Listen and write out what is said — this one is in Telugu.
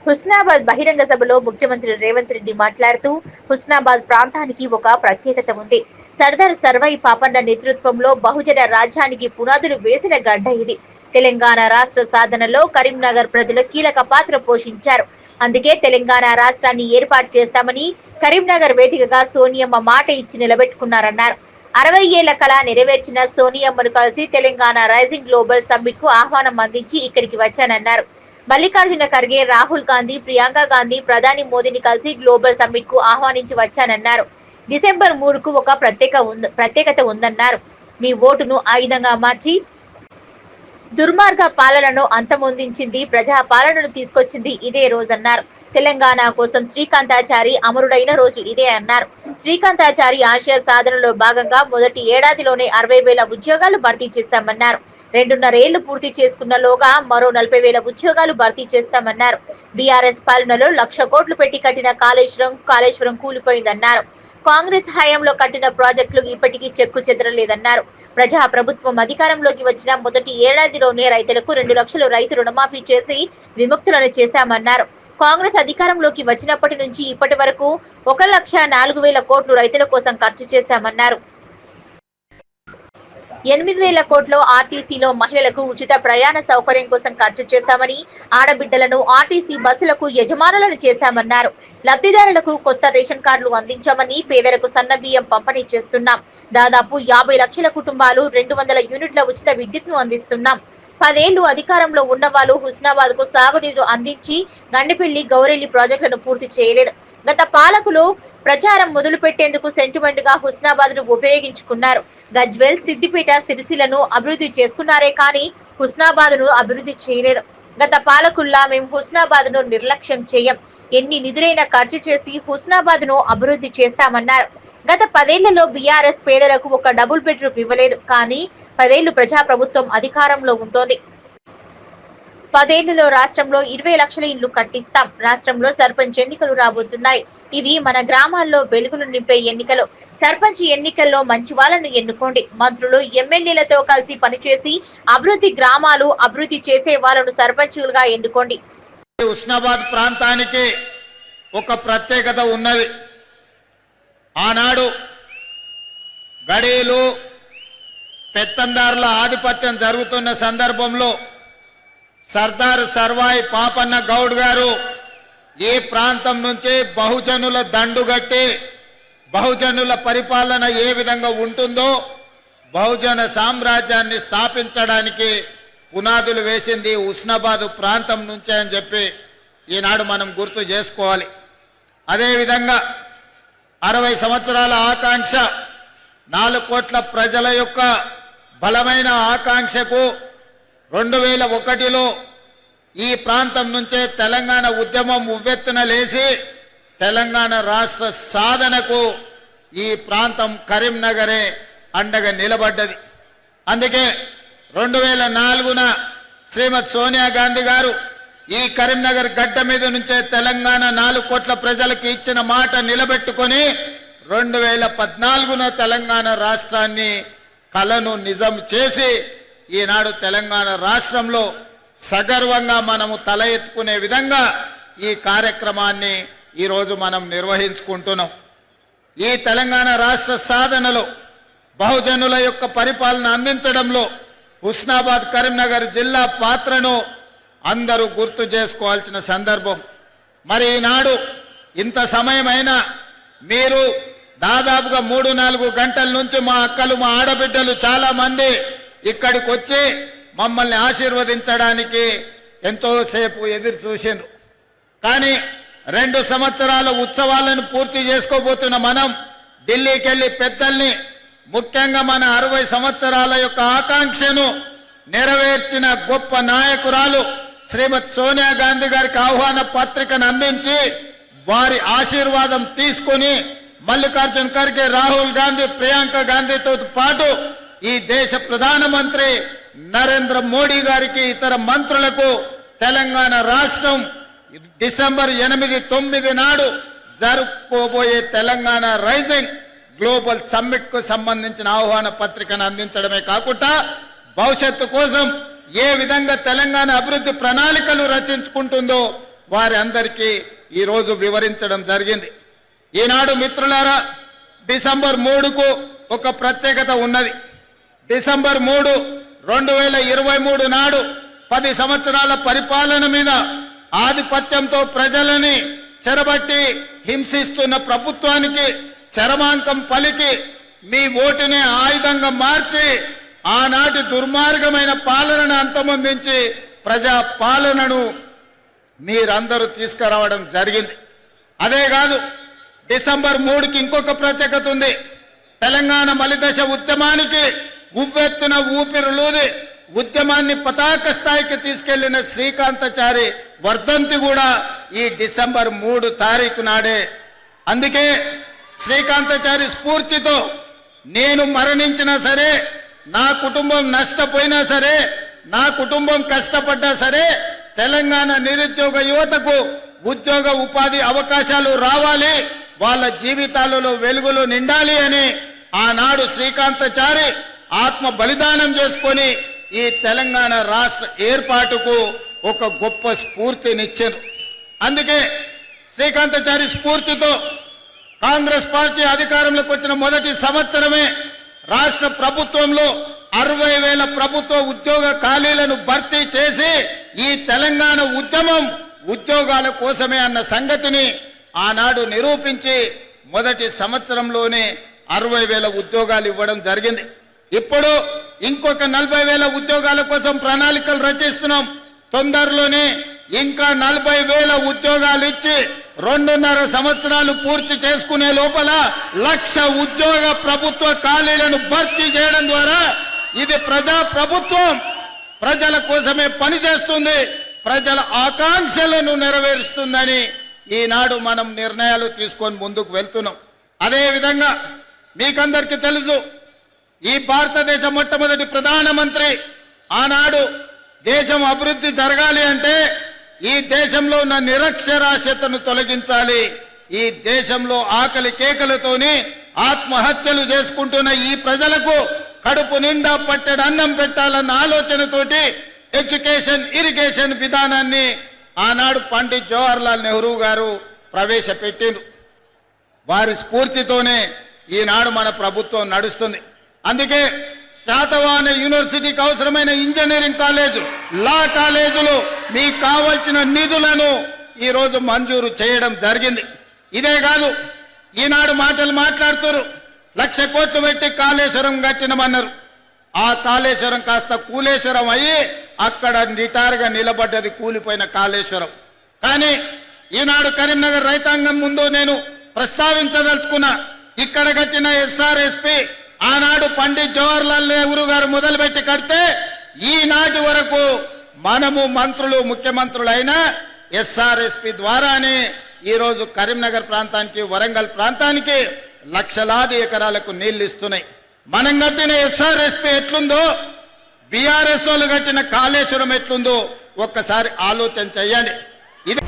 హుస్నాబాద్ బహిరంగ సభలో ముఖ్యమంత్రి రేవంత్ రెడ్డి మాట్లాడుతూ హుస్నాబాద్ ప్రాంతానికి ఒక ప్రత్యేకత ఉంది. సర్దార్ సర్వాయి పాపన్న నేతృత్వంలో బహుజన రాజ్యానికి పునాదులు వేసిన గడ్డ ఇది. తెలంగాణ రాష్ట్ర సాధనలో కరీంనగర్ ప్రజలు కీలక పాత్ర పోషించారు. అందుకే తెలంగాణ రాష్ట్రాన్ని ఏర్పాటు చేస్తామని కరీంనగర్ వేదికగా సోనియమ్మ మాట ఇచ్చి నిలబెట్టుకున్నారన్నారు. 60 ఏళ్ల కళ నెరవేర్చిన సోనియమ్మను కలిసి తెలంగాణ రైజింగ్ గ్లోబల్ సమ్మిట్ కు ఆహ్వానం అందించి ఇక్కడికి వచ్చానన్నారు. మల్లికార్జున ఖర్గే, రాహుల్ గాంధీ, ప్రియాంక గాంధీ, ప్రధాని మోదీని కలిసి గ్లోబల్ సమ్మిట్ కు ఆహ్వానించి వచ్చానన్నారు. డిసెంబర్ 3కు ఒక ప్రత్యేకత ఉందన్నారు. మీ ఓటును ఆయుధంగా మార్చి దుర్మార్గ పాలనను అంతమొందించింది, ప్రజా పాలనను తీసుకొచ్చింది ఇదే రోజన్నారు. తెలంగాణ కోసం శ్రీకాంతాచారి అమరుడైన రోజు ఇదే అన్నారు. శ్రీకాంతాచారి ఆశయ సాధనలో భాగంగా మొదటి ఏడాదిలోనే 60,000 ఉద్యోగాలు భర్తీ చేస్తామన్నారు. 2.5 ఏళ్లు పూర్తి చేసుకున్నలోగా మరో 40,000 ఉద్యోగాలు భర్తీ చేస్తామన్నారు. బీఆర్ఎస్ పాలనలో 1,00,000 కోట్లు పెట్టి కట్టిన కాళేశ్వరం కూలిపోయిందన్నారు. కాంగ్రెస్ హయాంలో కట్టిన ప్రాజెక్టులు ఇప్పటికీ చెక్కు చెదరలేదన్నారు. ప్రజా ప్రభుత్వం అధికారంలోకి వచ్చిన మొదటి ఏడాదిలోనే రైతులకు 2 లక్షలు రైతు రుణమాఫీ చేసి విముక్తులను చేశామన్నారు. కాంగ్రెస్ అధికారంలోకి వచ్చినప్పటి నుంచి ఇప్పటి వరకు 1,04,000 కోట్లు రైతుల కోసం ఖర్చు చేశామన్నారు. 8,000 కోట్లు ఆర్టీసీలో మహిళలకు ఉచిత ప్రయాణ సౌకర్యం కోసం ఖర్చు చేశామని, ఆడబిడ్డలను ఆర్టీసీ బస్సులకు యజమానులను చేశామన్నారు. లబ్ధిదారులకు కొత్త రేషన్ కార్డులు అందించామని, పేదలకు సన్న బియ్యం పంపిణీ చేస్తున్నాం. దాదాపు 50 లక్షల కుటుంబాలు 200 యూనిట్ల ఉచిత విద్యుత్ను అందిస్తున్నాం. 10 ఏళ్లు అధికారంలో ఉన్న వాళ్ళు హుస్నాబాద్ కు సాగునీరు అందించి గండిపల్లి, గౌరెల్లి ప్రాజెక్టులను పూర్తి చేయలేదు. గత పాలకులు ప్రచారం మొదలు పెట్టేందుకు సెంటిమెంట్ గా హుస్నాబాద్ ను ఉపయోగించుకున్నారు. గజ్వేల్, సిద్దిపేట, సిరిసిల్లను అభివృద్ధి చేసుకున్నారే కానీ హుస్నాబాద్ ను అభివృద్ధి చేయలేదు. గత పాలకుల్లా మేము హుస్నాబాద్ ను నిర్లక్ష్యం చేయం. ఎన్ని నిధులైనా ఖర్చు చేసి హుస్నాబాద్ ను అభివృద్ధి చేస్తామన్నారు. గత 10 ఏళ్లలో బీఆర్ఎస్ పేదలకు ఒక డబుల్ బెడ్రూమ్ ఇవ్వలేదు. కానీ 10 ఏళ్లు ప్రజా ప్రభుత్వం అధికారంలో ఉంటోంది. 10 ఏళ్లలో రాష్ట్రంలో 20 లక్షల ఇళ్లు కట్టిస్తాం. రాష్ట్రంలో సర్పంచ్ ఎన్నికలు రాబోతున్నాయి. ఇవి మన గ్రామాల్లో వెలుగులు నింపే ఎన్నికలు. సర్పంచ్ ఎన్నికల్లో మంచి వాళ్ళను ఎన్నుకోండి. మంత్రులు, ఎమ్మెల్యేలతో కలిసి పనిచేసి గ్రామాలు అభివృద్ధి చేసే వాళ్ళను సర్పంచులుగా ఎన్నుకోండి. హుస్నాబాద్ ప్రాంతానికి ఒక ప్రత్యేకత ఉన్నది. ఆనాడు గడీలు, పెత్తందారుల ఆధిపత్యం జరుగుతున్న సందర్భంలో సర్దార్ సర్వాయి పాపన్న గౌడ్ గారు ఈ ప్రాంతం నుంచి బహుజనుల దండుగట్టి బహుజనుల పరిపాలన ఏ విధంగా ఉంటుందో బహుజన సామ్రాజ్యాన్ని స్థాపించడానికి పునాదులు వేసింది హుస్నాబాద్ ప్రాంతం నుంచే అని చెప్పి ఈనాడు మనం గుర్తు చేసుకోవాలి. అదేవిధంగా 60 సంవత్సరాల ఆకాంక్ష, 4 కోట్ల ప్రజల యొక్క బలమైన ఆకాంక్షకు 2001లో ఈ ప్రాంతం నుంచే తెలంగాణ ఉద్యమం ఉవ్వెత్తున లేచి తెలంగాణ రాష్ట్ర సాధనకు ఈ ప్రాంతం కరీంనగరే అండగా నిలబడ్డది. అందుకే 2004న శ్రీమతి సోనియా గాంధీ గారు ఈ కరీంనగర్ గడ్డ మీద నుంచే తెలంగాణ 4 కోట్ల ప్రజలకు ఇచ్చిన మాట నిలబెట్టుకొని 2014న తెలంగాణ రాష్ట్రాన్ని కలను నిజం చేసి ఈనాడు తెలంగాణ రాష్ట్రంలో సగర్వంగా మనము తల ఎత్తుకునే విధంగా ఈ కార్యక్రమాన్ని ఈరోజు మనం నిర్వహించుకుంటున్నాం. ఈ తెలంగాణ రాష్ట్ర సాధనలో బహుజనుల యొక్క పరిపాలన అందించడంలో హుస్నాబాద్ కరీంనగర్ జిల్లా పాత్రను అందరూ గుర్తు చేసుకోవాల్సిన సందర్భం. మరి ఈనాడు ఇంత సమయమైనా మీరు దాదాపుగా 3-4 గంటల నుంచి మా అక్కలు, మా ఆడబిడ్డలు చాలా మంది ఇక్కడికి వచ్చి మమ్మల్ని ఆశీర్వదించడానికి ఎంతో సేపు ఎదురు చూసిండ్రు. కానీ 2 సంవత్సరాల ఉత్సవాలను పూర్తి చేసుకోబోతున్న మనం ఢిల్లీకి వెళ్ళి పెద్దల్ని, ముఖ్యంగా మన 60 సంవత్సరాల యొక్క ఆకాంక్షను నెరవేర్చిన గొప్ప నాయకురాలు శ్రీమతి సోనియా గాంధీ గారికి ఆహ్వాన పత్రికను అందించి వారి ఆశీర్వాదం తీసుకొని మల్లికార్జున ఖర్గే, రాహుల్ గాంధీ, ప్రియాంక గాంధీతో పాటు ఈ దేశ ప్రధానమంత్రి నరేంద్ర మోడీ గారికి, ఇతర మంత్రులకు తెలంగాణ రాష్ట్రం డిసెంబర్ 8-9 నాడు జరుపుకోబోయే తెలంగాణ రైజింగ్ గ్లోబల్ సమ్మిట్ కు సంబంధించిన ఆహ్వాన పత్రికను అందించడమే కాకుండా భవిష్యత్తు కోసం ఏ విధంగా తెలంగాణ అభివృద్ధి ప్రణాళికలు రచించుకుంటుందో వారి అందరికీ ఈరోజు వివరించడం జరిగింది. ఈనాడు మిత్రులారా, డిసెంబర్ 3కు ఒక ప్రత్యేకత ఉన్నది. డిసెంబర్ 3, 2023 నాడు 10 సంవత్సరాల పరిపాలన మీద ఆధిపత్యంతో ప్రజలని చెరబట్టి హింసిస్తున్న ప్రభుత్వానికి చరమాంకం పలికి మీ ఓటునే ఆయుధంగా మార్చి ఆనాటి దుర్మార్గమైన పాలనను అంతమొందించి ప్రజా పాలనను మీరందరూ తీసుకురావడం జరిగింది. అదే కాదు, డిసెంబర్ 3కి ఇంకొక ప్రత్యేకత ఉంది. తెలంగాణ మలిదశ ఉద్యమానికి ఉవ్వెత్తున ఊపిరులూది ఉద్యమాన్ని పతాక స్థాయికి తీసుకెళ్లిన శ్రీకాంతాచారి వర్ధంతి కూడా ఈ డిసెంబర్ 3 తారీఖు నాడే. అందుకే శ్రీకాంతాచారి స్ఫూర్తితో నేను మరణించినా సరే, నా కుటుంబం నష్టపోయినా సరే, నా కుటుంబం కష్టపడ్డా సరే, తెలంగాణ నిరుద్యోగ యువతకు ఉద్యోగ ఉపాధి అవకాశాలు రావాలి, వాళ్ళ జీవితాలలో వెలుగులు నిండాలి అని ఆనాడు శ్రీకాంతాచారి ఆత్మ బలిదానం చేసుకొని ఈ తెలంగాణ రాష్ట్ర ఏర్పాటుకు ఒక గొప్ప స్ఫూర్తినిచ్చారు. అందుకే శ్రీకాంతాచారి స్ఫూర్తితో కాంగ్రెస్ పార్టీ అధికారంలోకి వచ్చిన మొదటి సంవత్సరమే రాష్ట్ర ప్రభుత్వంలో 60,000 ప్రభుత్వ ఉద్యోగ ఖాళీలను భర్తీ చేసి ఈ తెలంగాణ ఉద్యమం ఉద్యోగాల కోసమే అన్న సంగతిని ఆనాడు నిరూపించి మొదటి సంవత్సరంలోనే 60,000 ఉద్యోగాలు ఇవ్వడం జరిగింది. ఇప్పుడు ఇంకొక 40,000 ఉద్యోగాల కోసం ప్రణాళికలు రచిస్తున్నాం. తొందరలోనే ఇంకా 40,000 ఉద్యోగాలు ఇచ్చి 2.5 సంవత్సరాలు పూర్తి చేసుకునే లోపల 1,00,000 ఉద్యోగ ప్రభుత్వ ఖాళీలను భర్తీ చేయడం ద్వారా ఇది ప్రజా ప్రభుత్వం ప్రజల కోసమే పనిచేస్తుంది, ప్రజల ఆకాంక్షలను నెరవేరుస్తుందని ఈనాడు మనం నిర్ణయాలు తీసుకొని ముందుకు వెళ్తున్నాం. అదేవిధంగా మీకందరికీ తెలుసు, ఈ భారతదేశ మొట్టమొదటి ప్రధానమంత్రి ఆనాడు దేశం అభివృద్ధి జరగాలి అంటే ఈ దేశంలో ఉన్న నిరక్షరాస్యతను తొలగించాలి, ఈ దేశంలో ఆకలి కేకలతోని ఆత్మహత్యలు చేసుకుంటున్న ఈ ప్రజలకు కడుపు నిండా పట్టెడు అన్నం పెట్టాలన్న ఆలోచనతోటి ఎడ్యుకేషన్ ఇరిగేషన్ విధానాన్ని ఆనాడు పండిత్ జవహర్లాల్ నెహ్రూ గారు ప్రవేశపెట్టిండ్రు. వారి స్ఫూర్తితోనే ఈనాడు మన ప్రభుత్వం నడుస్తుంది. అందుకే శాతవాహన యూనివర్సిటీకి అవసరమైన ఇంజనీరింగ్ కాలేజు, లా కాలేజీలు మీకు కావలసిన నిధులను ఈరోజు మంజూరు చేయడం జరిగింది. ఇదే కాదు, ఈనాడు మాటలు మాట్లాడుతారు, 1,00,000 కోట్లు పెట్టి కాళేశ్వరం కట్టినమన్నారు. ఆ కాళేశ్వరం కాస్త కూలేశ్వరం అయ్యి అక్కడ నిటారుగా నిలబడ్డది కూలిపోయిన కాళేశ్వరం. కానీ ఈనాడు కరీంనగర్ రైతాంగం ముందు నేను ప్రస్తావించదలుచుకున్నా, ఇక్కడ కట్టిన ఎస్ఆర్ఎస్పి ఆనాడు పండిత్ జవహర్లాల్ నెహ్రూ గారు మొదలుపెట్టి కడితే ఈనాటి వరకు మనము మంత్రులు ముఖ్యమంత్రులైన ఎస్ఆర్ఎస్పి ద్వారానే ఈరోజు కరీంనగర్ ప్రాంతానికి వరంగల్ ప్రాంతానికి లక్షలాది ఎకరాలకు నీళ్లు ఇస్తున్నాయి. మనం కట్టిన ఎస్ఆర్ఎస్పి ఎట్లుందో, బీఆర్ఎస్ వాళ్ళు కట్టిన కాళేశ్వరం ఎట్లుందో ఒక్కసారి ఆలోచన చెయ్యండి. ఇది